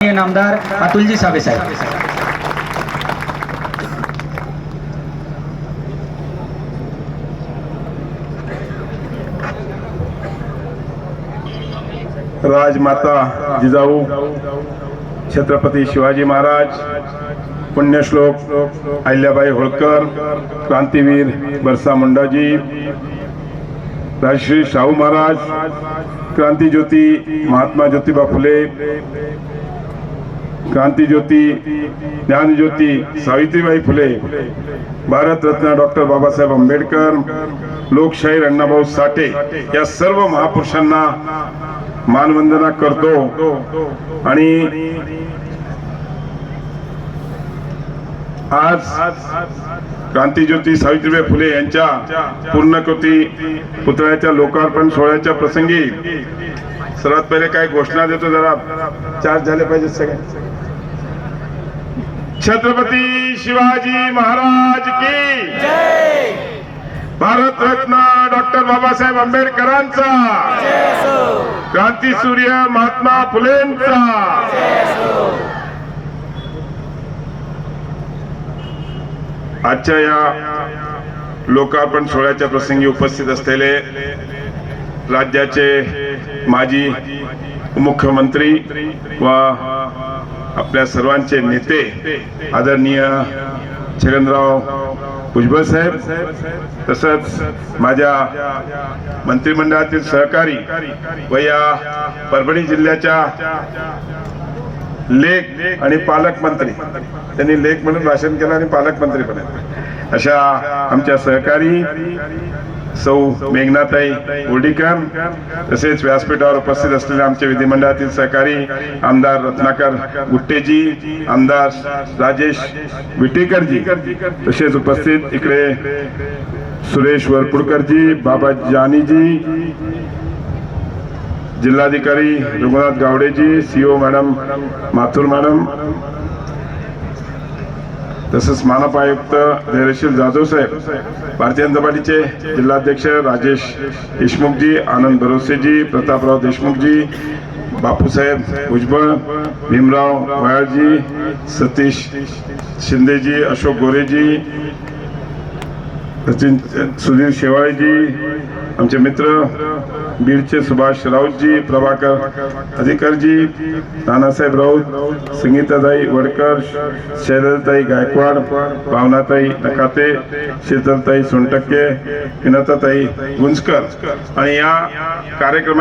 नामदार अतुलजी साबळे साहेब। राजमाता जिजाऊ छत्रपती शिवाजी महाराज, पुण्यश्लोक अहिल्याबाई होळकर, क्रांतीवीर बरसा मुंडाजी, राजश्री शाहू महाराज, क्रांतिज्योती महात्मा ज्योतिबा फुले, क्रांतिज्योती ज्ञानज्योती सावित्रीबाई फुले, भारतरत्न डॉक्टर बाबासाहेब आंबेडकर, लोकशाहीर अण्णाभाऊ साठे या सर्व महापुरुषांना मानवंदना करतो। आणि आज क्रांतिज्योती सावित्रीबाई फुले यांच्या पूर्णकृती पुतळ्याच्या लोकार्पण सोहळ्याच्या प्रसंगी सर्वात पहिले काय घोषणा देतो, जरा चार्ज झाले पाहिजे सगळे। छत्रपती शिवाजी महाराज की जय, भारतरत्न डॉक्टर बाबासाहेब आंबेडकरांचा, क्रांती सूर्य महात्मा फुलेंचा। आजच्या या लोकार्पण सोहळ्याच्या प्रसंगी उपस्थित असलेले राज्याचे माजी मुख्यमंत्री व आपल्या सर्वांचे नेते आदरणीय छगनराव भुजबळ साहेब, तसंच माझ्या मंत्रिमंडळातील सहकारी व या परभणी जिल्ह्याच्या लेख आणि पालकमंत्री, त्यांनी लेख म्हणून भाषण केलं आणि पालकमंत्री पण आहेत, अशा आमच्या सहकारी सौ मेघनाताई उर्डीकर, तसेच व्यासपीठावर उपस्थित असलेले आमचे विधिमंडळातील सहकारी आमदार रत्नाकर गुट्टेजी, आमदार राजेश विटेकरजी, तसेच उपस्थित इकडे सुरेश वरपुडकरजी, बाबा जानीजी, जिल्हाधिकारी Raghunath Gawadeji, CO madam Mathur madam, तसंच मानप आयुक्त धैर्यशील जाधव साहेब, भारतीय जनता पार्टीचे जिल्हाध्यक्ष राजेश देशमुखजी, आनंद भरोसेजी, प्रतापराव देशमुखजी, बापूसाहेब भुजबळ, भीमराव वयाळजी, सतीश शिंदेजी, अशोक गोरेजी, सचिन सुधीर शेवाळेजी, आमचे मित्र बीडचे सुभाष राऊतजी, प्रभाकर अधिकारजी, नानासाहेब राऊत, संगीताताई वडकर, शैलताई गायकवाड, भावनाताई नकाते, शीतलताई सोनटक्के, विनताताई गुंजकर आणि या कार्यक्रमात